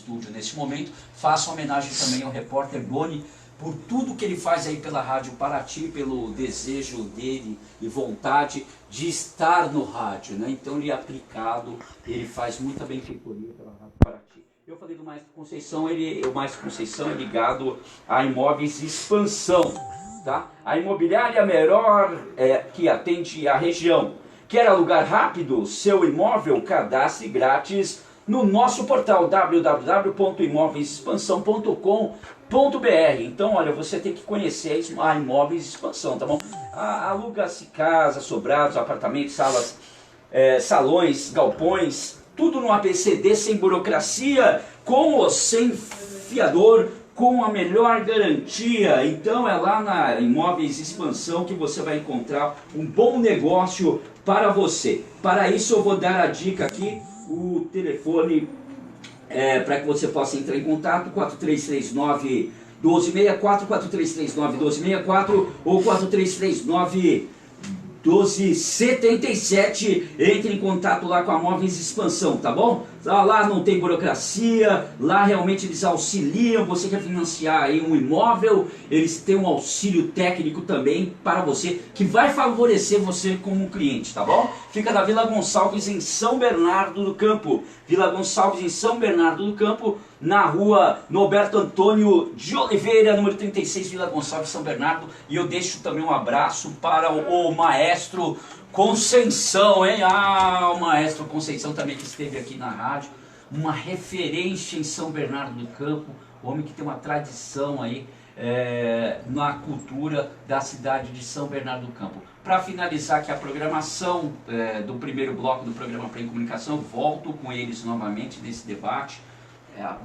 estúdio nesse momento. Faço homenagem também ao repórter Boni, por tudo que ele faz aí pela Rádio Paraty, pelo desejo dele e vontade de estar no rádio, né? Então ele é aplicado, ele faz muita benfeitoria pela Rádio Paraty. Eu falei do Maestro Conceição, o Maestro Conceição é ligado a Imóveis Expansão, tá? A imobiliária melhor que atende a região. Quer alugar rápido seu imóvel? Cadastre grátis no nosso portal www.imoveisexpansão.com.br. Então, olha, você tem que conhecer a Imóveis Expansão, tá bom? Aluga-se casa, sobrados, apartamentos, salas, salões, galpões, tudo no ABCD, sem burocracia, com ou sem fiador, com a melhor garantia. Então é lá na Imóveis Expansão que você vai encontrar um bom negócio para você. Para isso eu vou dar a dica aqui, o telefone para que você possa entrar em contato, 4339 1264, 4339 1264 ou 4339 1277, entre em contato lá com a Móveis Expansão, tá bom? Lá não tem burocracia, lá realmente eles auxiliam, você quer financiar aí um imóvel, eles têm um auxílio técnico também para você, que vai favorecer você como cliente, tá bom? Fica na Vila Gonçalves, em São Bernardo do Campo. Vila Gonçalves, em São Bernardo do Campo, na rua Norberto Antônio de Oliveira, número 36, Vila Gonçalves, São Bernardo. E eu deixo também um abraço para o Maestro Conceição, hein? O Maestro Conceição também que esteve aqui na rádio, uma referência em São Bernardo do Campo, homem que tem uma tradição aí na cultura da cidade de São Bernardo do Campo. Para finalizar aqui a programação do primeiro bloco do programa Prem Comunicação, eu volto com eles novamente nesse debate,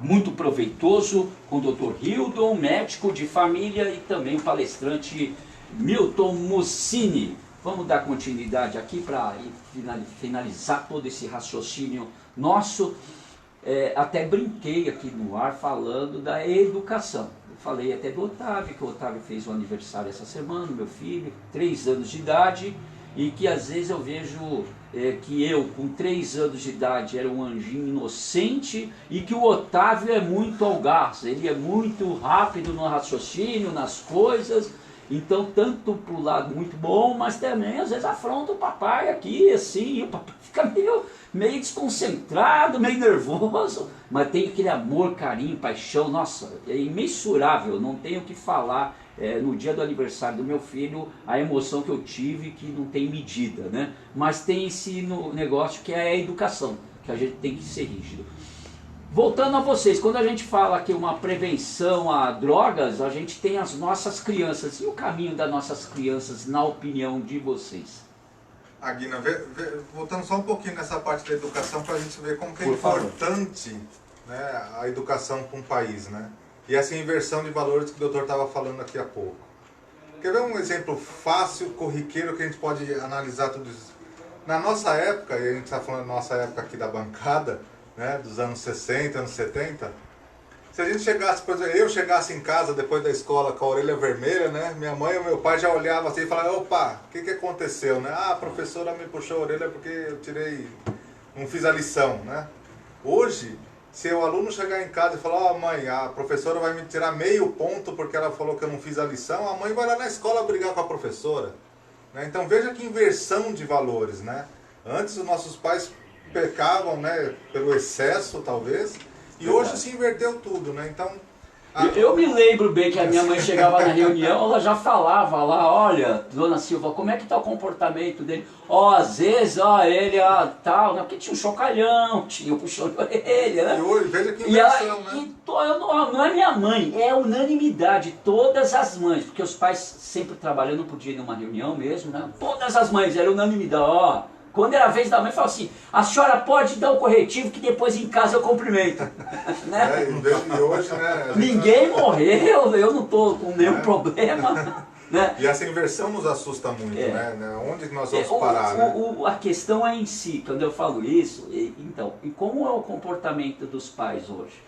muito proveitoso, com o Dr. Hildon, médico de família, e também o palestrante Milton Mussini. Vamos dar continuidade aqui para finalizar todo esse raciocínio nosso. Até brinquei aqui no ar falando da educação. Eu falei até do Otávio, que o Otávio fez o aniversário essa semana, meu filho, 3 anos de idade, e que às vezes eu vejo que eu, com 3 anos de idade, era um anjinho inocente, e que o Otávio é muito audaz, ele é muito rápido no raciocínio, nas coisas. Então, tanto pro lado muito bom, mas também às vezes afronta o papai aqui, assim, e o papai fica meio desconcentrado, meio nervoso, mas tem aquele amor, carinho, paixão, nossa, é imensurável, não tenho o que falar. No dia do aniversário do meu filho, a emoção que eu tive, que não tem medida, né? Mas tem esse negócio que é a educação, que a gente tem que ser rígido. Voltando a vocês, quando a gente fala que uma prevenção a drogas, a gente tem as nossas crianças. E o caminho das nossas crianças, na opinião de vocês? Aguina, voltando só um pouquinho nessa parte da educação, para a gente ver como que é importante, né, a educação para um país, né? E essa inversão de valores que o doutor estava falando aqui há pouco. Quer ver um exemplo fácil, corriqueiro, que a gente pode analisar tudo isso? Na nossa época, e a gente está falando da nossa época aqui da bancada, né, dos anos 60, anos 70, se a gente chegasse, por exemplo, eu chegasse em casa depois da escola com a orelha vermelha, né, minha mãe e meu pai já olhavam assim e falavam: opa, o que aconteceu, né? A professora me puxou a orelha porque eu não fiz a lição, né? Hoje, se o aluno chegar em casa e falar: mãe, a professora vai me tirar meio ponto porque ela falou que eu não fiz a lição, a mãe vai lá na escola brigar com a professora, né? Então veja que inversão de valores, né? Antes os nossos pais pecavam, né, pelo excesso, talvez, e hoje se inverteu tudo, né? Então, eu me lembro bem que a minha mãe chegava na reunião, ela já falava lá: olha, dona Silva, como é que está o comportamento dele? Às vezes, ele, tal, né? Porque tinha um chocalhão, tinha um puxão de orelha, né? E hoje, veja que inversão, né? Não é minha mãe, é unanimidade, todas as mães, porque os pais sempre trabalhando, não podia ir numa reunião mesmo, né? Todas as mães, era unanimidade, quando era a vez da mãe, falava assim: a senhora pode dar o corretivo que depois em casa eu cumprimento. Né? E hoje, né? Ninguém morreu, eu não estou com nenhum problema. Né? E essa inversão nos assusta muito, né? Onde que nós vamos parar, né? A questão é em si, quando eu falo isso, então, e como é o comportamento dos pais hoje?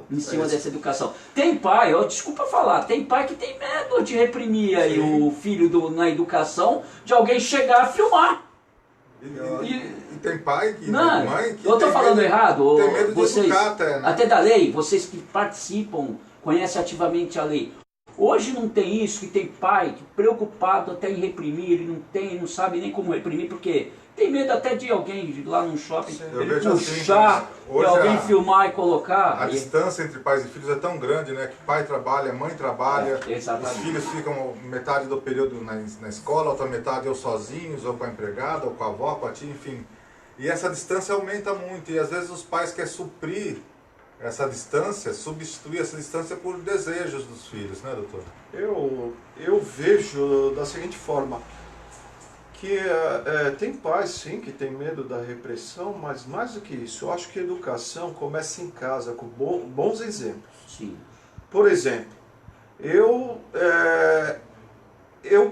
Em cima dessa educação. Tem pai, desculpa falar, tem pai que tem medo de reprimir aí o filho na educação, de alguém chegar a filmar. E tem pai, que não, mãe, que eu estou falando medo, errado. Tem medo de vocês, educar até, né? até da lei, vocês que participam, conhecem ativamente a lei. Hoje não tem isso, que tem pai que preocupado até em reprimir, ele não tem, não sabe nem como reprimir, porque tem medo até de alguém ir lá no shopping, ele puxar, assim, hoje alguém filmar e colocar. A distância entre pais e filhos é tão grande, né? Que pai trabalha, mãe trabalha, os filhos ficam metade do período na escola, outra metade ou sozinhos, ou com a empregada, ou com a avó, com a tia, enfim. E essa distância aumenta muito, e às vezes os pais querem suprir essa distância, substituir essa distância por desejos dos filhos, né, doutor? Eu vejo da seguinte forma, que tem pais sim que tem medo da repressão, mas mais do que isso, eu acho que a educação começa em casa, com bons exemplos. Sim. Por exemplo,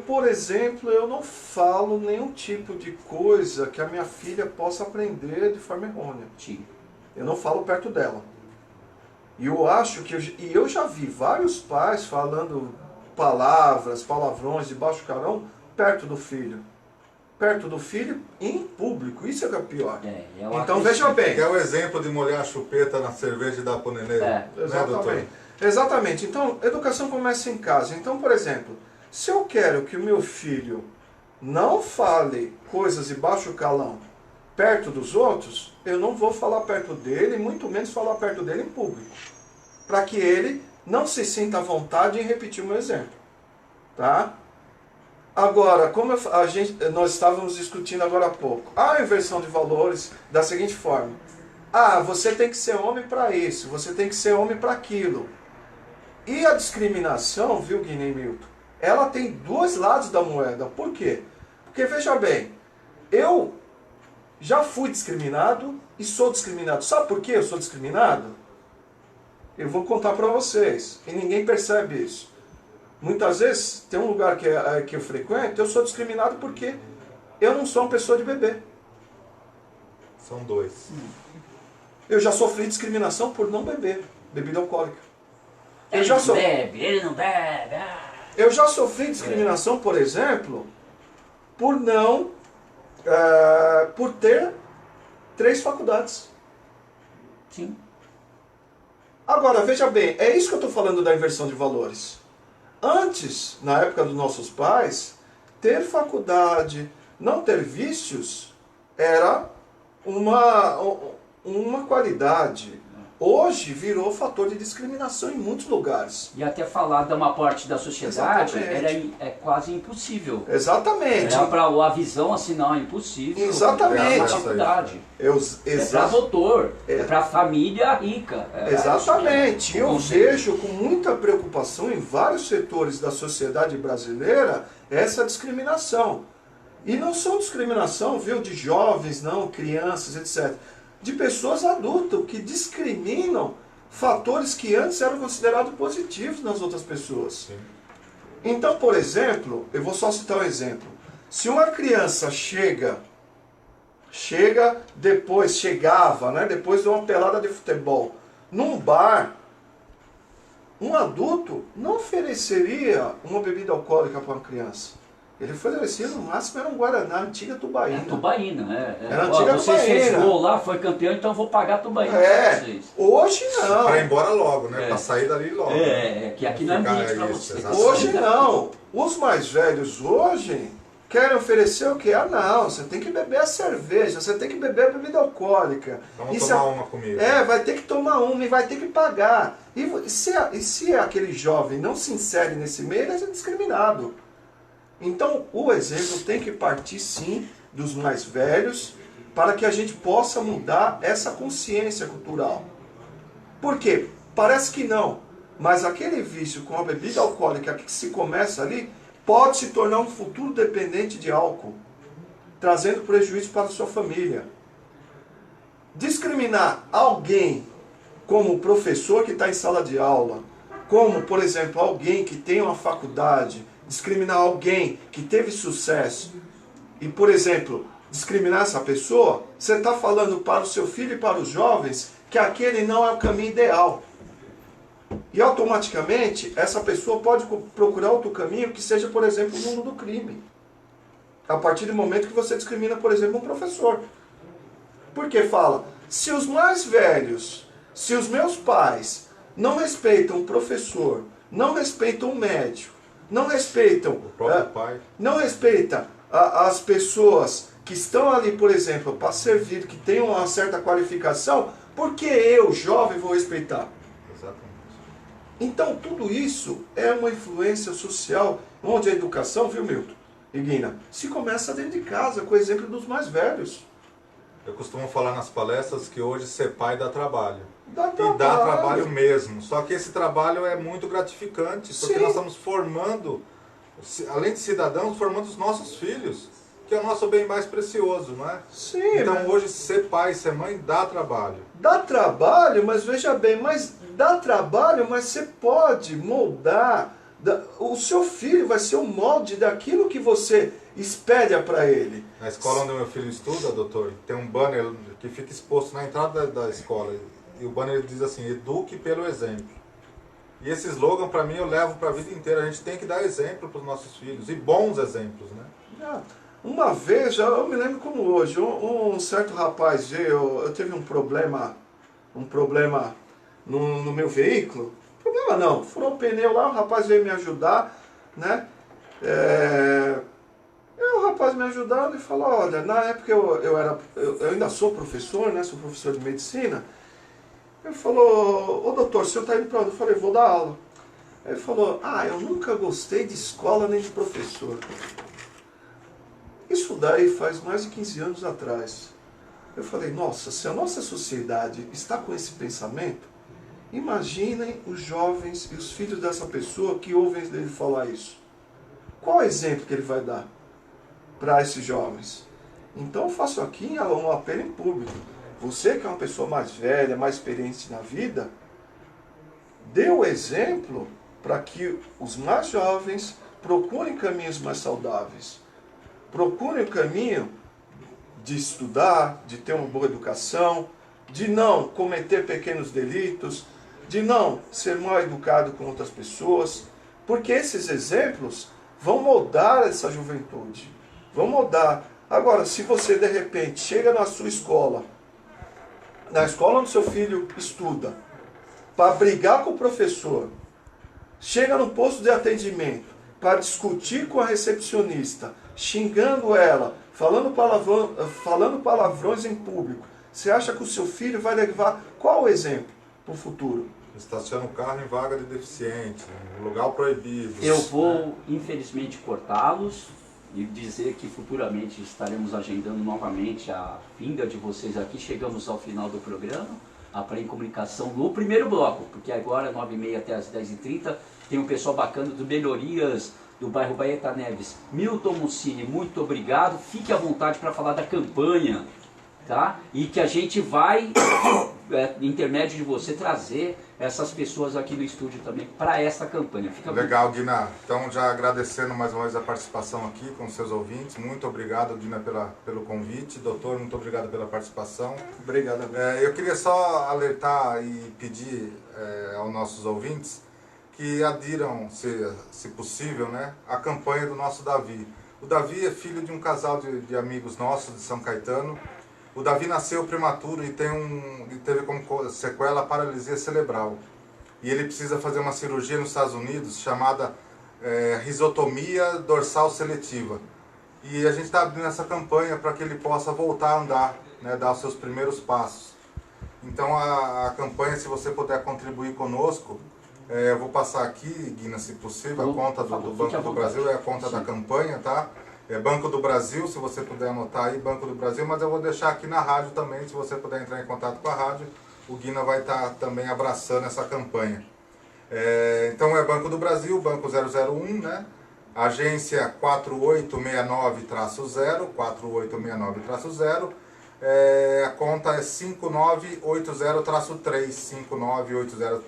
por exemplo, eu não falo nenhum tipo de coisa que a minha filha possa aprender de forma errônea. Sim. Eu não falo perto dela. E eu acho que eu já vi vários pais falando palavrões de baixo calão perto do filho. Perto do filho em público, isso é que é pior. Então veja bem. Que é o exemplo de molhar a chupeta na cerveja e dar pro nenê. Exatamente. Exatamente. Então, educação começa em casa. Então, por exemplo, se eu quero que o meu filho não fale coisas de baixo calão perto dos outros, eu não vou falar perto dele, muito menos falar perto dele em público. Para que ele não se sinta à vontade em repetir o meu exemplo. Tá? Agora, como nós estávamos discutindo agora há pouco, a inversão de valores da seguinte forma. Você tem que ser homem para isso, você tem que ser homem para aquilo. E a discriminação, viu, Guiné e Milton, ela tem dois lados da moeda. Por quê? Porque, veja bem, eu já fui discriminado e sou discriminado. Sabe por que eu sou discriminado? Eu vou contar para vocês, e ninguém percebe isso. Muitas vezes, tem um lugar que eu frequento, eu sou discriminado porque eu não sou uma pessoa de beber. São dois. Eu já sofri discriminação por não beber, bebida alcoólica. Ele não bebe. Eu já sofri discriminação, por exemplo, por ter 3 faculdades. Sim. Agora, veja bem, é isso que eu estou falando da inversão de valores. Antes, na época dos nossos pais, ter faculdade, não ter vícios, era uma qualidade. Hoje virou fator de discriminação em muitos lugares. E até falar de uma parte da sociedade Exatamente. é quase impossível. Exatamente. Era para a visão assim, não, é impossível. Exatamente. É uma faculdade. É para doutor, é para família rica. Exatamente. Eu vejo com muita preocupação em vários setores da sociedade brasileira essa discriminação. E não só discriminação, viu, de jovens, não, crianças, etc. De pessoas adultas que discriminam fatores que antes eram considerados positivos nas outras pessoas. Sim. Então, por exemplo, eu vou só citar um exemplo. Se uma criança chegava, depois de uma pelada de futebol, num bar, um adulto não ofereceria uma bebida alcoólica para uma criança. Ele oferecia, no máximo, era um Guaraná, antiga Tubaína. Tubaína, Era antiga Vocês Tubaína. fez gol lá, foi campeão, então eu vou pagar a Tubaína É, pra vocês. hoje não. Para ir embora logo, né? Para sair dali logo. Que aqui não é ambiente para vocês. Hoje não. Os mais velhos hoje querem oferecer o quê? Não, você tem que beber a cerveja, você tem que beber a bebida alcoólica. Vamos tomar uma comigo. Vai ter que tomar uma e vai ter que pagar. E se aquele jovem não se insere nesse meio, ele é discriminado. Então, o exemplo tem que partir, sim, dos mais velhos, para que a gente possa mudar essa consciência cultural. Por quê? Parece que não, mas aquele vício com a bebida alcoólica que se começa ali, pode se tornar um futuro dependente de álcool, trazendo prejuízo para a sua família. Discriminar alguém como o professor que está em sala de aula, como, por exemplo, alguém que tem uma faculdade, discriminar alguém que teve sucesso e, por exemplo, discriminar essa pessoa, você está falando para o seu filho e para os jovens que aquele não é o caminho ideal. E automaticamente essa pessoa pode procurar outro caminho que seja, por exemplo, o mundo do crime. A partir do momento que você discrimina, por exemplo, um professor. Porque fala, se os mais velhos, se os meus pais não respeitam o professor, não respeitam o médico, não respeitam O próprio pai. não respeitam as pessoas que estão ali, por exemplo, para servir, que têm uma certa qualificação, por que eu, jovem, vou respeitar? Exatamente. Então, tudo isso é uma influência social, onde a educação, viu, Milton e Guina, se começa dentro de casa, com o exemplo dos mais velhos. Eu costumo falar nas palestras que hoje ser pai dá trabalho. Dá E dá trabalho mesmo. Só que esse trabalho é muito gratificante, porque Sim. nós estamos formando, além de cidadãos, formando os nossos filhos, que é o nosso bem mais precioso, não é? Sim, Então mas hoje ser pai, ser mãe, dá trabalho. dá trabalho, mas veja bem, dá trabalho, mas você pode moldar. O seu filho vai ser o molde daquilo que você espelha para ele. Na escola onde meu filho estuda, doutor, tem um banner que fica exposto na entrada da escola. E o banner diz assim, eduque pelo exemplo. E esse slogan, para mim, eu levo para a vida inteira. A gente tem que dar exemplo para os nossos filhos, e bons exemplos, né? Uma vez, eu me lembro como hoje, um certo rapaz, eu tive um problema no meu veículo. Problema não, furou o pneu lá, o rapaz veio me ajudar, né? O rapaz me ajudando e falou, olha, na época eu ainda sou professor, né? Sou professor de medicina. Ele falou, ô doutor, o senhor está indo para onde? Eu falei, vou dar aula. Ele falou, eu nunca gostei de escola nem de professor. Isso daí faz mais de 15 anos atrás. Eu falei, nossa, se a nossa sociedade está com esse pensamento, imaginem os jovens e os filhos dessa pessoa que ouvem ele falar isso. Qual o exemplo que ele vai dar para esses jovens? Então eu faço aqui um apelo em público. Você que é uma pessoa mais velha, mais experiente na vida, dê o exemplo para que os mais jovens procurem caminhos mais saudáveis. Procurem o caminho de estudar, de ter uma boa educação, de não cometer pequenos delitos, de não ser mal educado com outras pessoas, porque esses exemplos vão moldar essa juventude, vão moldar. Agora, se você de repente chega na sua escola, na escola onde seu filho estuda, para brigar com o professor, chega no posto de atendimento para discutir com a recepcionista, xingando ela, falando palavrões em público, você acha que o seu filho vai levar qual exemplo para o futuro? Estaciona o carro em vaga de deficiente, em lugar proibido. Eu vou, infelizmente, cortá-los e dizer que futuramente estaremos agendando novamente a vinda de vocês aqui. Chegamos ao final do programa, a pré-comunicação no primeiro bloco, porque agora, 9h30 até as 10h30, tem um pessoal bacana do Melhorias do bairro Baeta Neves. Milton Mussini, muito obrigado. Fique à vontade para falar da campanha, tá? E que a gente vai, intermédio de você, trazer essas pessoas aqui no estúdio também para essa campanha. Fica Legal, Guina. Então, já agradecendo mais uma vez a participação aqui com os seus ouvintes. Muito obrigado, Guina, pelo convite. Doutor, muito obrigado pela participação. Obrigado. Eu queria só alertar e pedir aos nossos ouvintes que adiram, se possível, né, a campanha do nosso Davi. O Davi é filho de um casal de amigos nossos de São Caetano. O Davi nasceu prematuro e teve como sequela a paralisia cerebral. E ele precisa fazer uma cirurgia nos Estados Unidos chamada risotomia dorsal seletiva. E a gente está abrindo essa campanha para que ele possa voltar a andar, né, dar os seus primeiros passos. Então a campanha, se você puder contribuir conosco, eu vou passar aqui, Guina, se possível, a conta do Banco do Brasil, é a conta da campanha, tá? É Banco do Brasil, se você puder anotar aí, Banco do Brasil, mas eu vou deixar aqui na rádio também, se você puder entrar em contato com a rádio, o Guina vai estar também abraçando essa campanha. Então é Banco do Brasil, Banco 001, né? Agência 4869-0, 4869-0, a conta é 5980-3,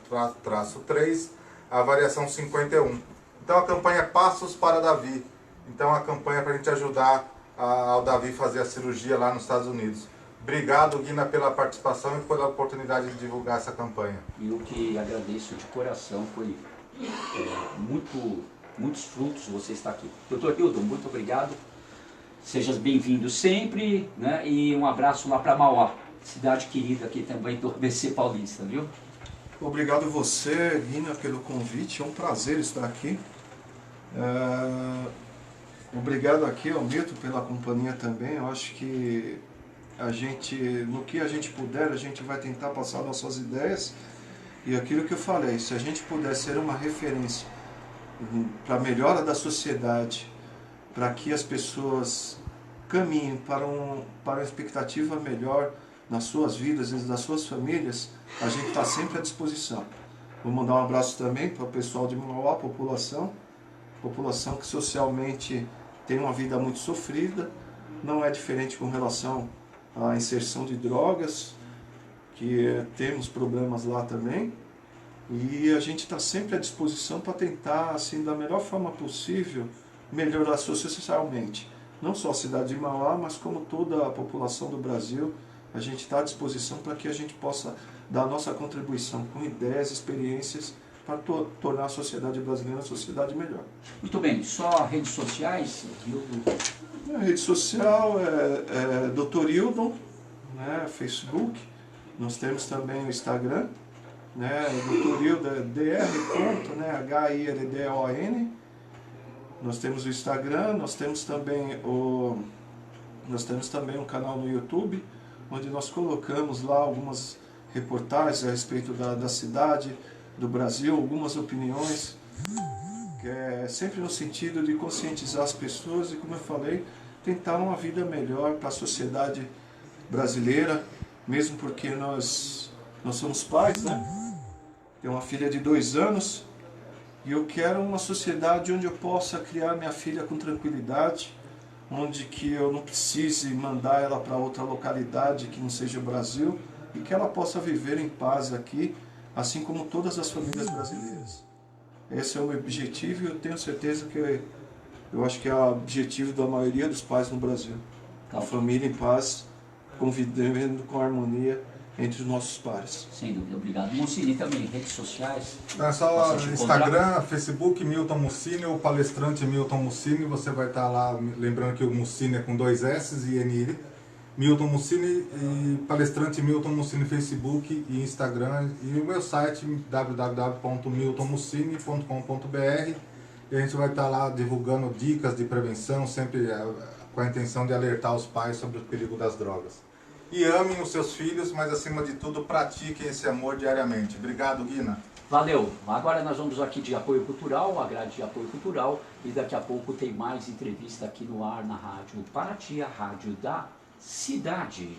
5980-3, a variação 51. Então a campanha Passos para Davi. Então a campanha para a gente ajudar ao Davi fazer a cirurgia lá nos Estados Unidos. Obrigado, Guina, pela participação e pela oportunidade de divulgar essa campanha. E eu que agradeço de coração, foi muitos frutos você estar aqui. Doutor Hilton, muito obrigado. Seja bem-vindo sempre, né? E um abraço lá para Mauá, cidade querida aqui também do ABC Paulista, viu? Obrigado a você, Guina, pelo convite. É um prazer estar aqui. Obrigado aqui ao Milton pela companhia também. Eu acho que no que a gente puder, a gente vai tentar passar nossas ideias. E aquilo que eu falei, se a gente puder ser uma referência para a melhora da sociedade, para que as pessoas caminhem para uma expectativa melhor nas suas vidas e das suas famílias, a gente está sempre à disposição. Vou mandar um abraço também para o pessoal de Mauá, população que socialmente tem uma vida muito sofrida, não é diferente com relação à inserção de drogas, que temos problemas lá também, e a gente está sempre à disposição para tentar, assim, da melhor forma possível, melhorar socialmente. Não só a cidade de Mauá, mas como toda a população do Brasil, a gente está à disposição para que a gente possa dar a nossa contribuição com ideias, experiências, para tornar a sociedade brasileira uma sociedade melhor. Muito bem, só redes sociais? A rede social é Dr. Hildon, né, Facebook, nós temos também o Instagram, né, Dr. Hildon é dr. Né, HILDON. Nós temos o Instagram, nós temos também um canal no YouTube, onde nós colocamos lá algumas reportagens a respeito da cidade, do Brasil, algumas opiniões, que é sempre no sentido de conscientizar as pessoas e, como eu falei, tentar uma vida melhor para a sociedade brasileira, mesmo porque nós somos pais, né? Tenho uma filha de 2 anos, e eu quero uma sociedade onde eu possa criar minha filha com tranquilidade, onde que eu não precise mandar ela para outra localidade que não seja o Brasil, e que ela possa viver em paz aqui, assim como todas as famílias brasileiras. Esse é o meu objetivo e eu tenho certeza que eu acho que é o objetivo da maioria dos pais no Brasil. A família em paz, convivendo com harmonia entre os nossos pares. Sem dúvida, obrigado. Mussini também, redes sociais. É só Instagram, Facebook, Milton Mussini, ou palestrante Milton Mussini, você vai estar lá, lembrando que o Mussini é com 2 S e N. Milton Mussini e palestrante Milton Mussini, Facebook e Instagram, e o meu site www.miltonmussini.com.br, e a gente vai estar lá divulgando dicas de prevenção, sempre com a intenção de alertar os pais sobre o perigo das drogas. E amem os seus filhos, mas acima de tudo pratiquem esse amor diariamente. Obrigado, Guina. Valeu. Agora nós vamos aqui de apoio cultural, a grade de apoio cultural, e daqui a pouco tem mais entrevista aqui no ar na Rádio Paraty, a rádio da cidade.